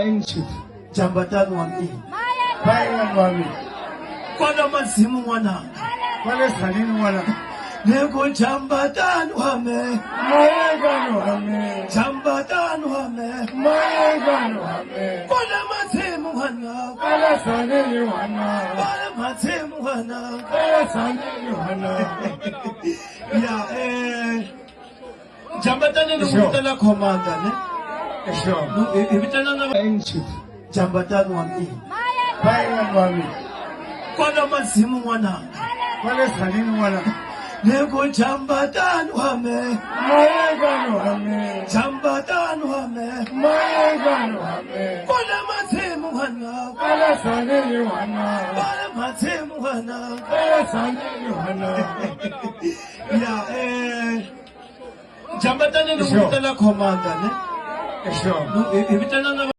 Ancient. Jambatani wami. Bayan wami. Kwana masimu mwana. Wale salini wala. Nego jambatani wame. Mayegano wame. Jambatani wame. Mayegano wame. Kwana masimu mwana. Wale salini wana. Kwana masimu mwana. Wale salini wana. Ya Jambatani nukutala komanda ne. Sure. Ibitala na Ancient. Jambatani wami. Bayan wami. Kwana masimu mwana. Wale salini wala. Nego jambatani wame. Mayegano wame. Jambatani wame. Mayegano wame. Kwana masimu mwana. Wale salini wana. Kwana masimu mwana. Wale salini wana. Ya Jambatani nukutala komanda ne. Sure. Ibitala na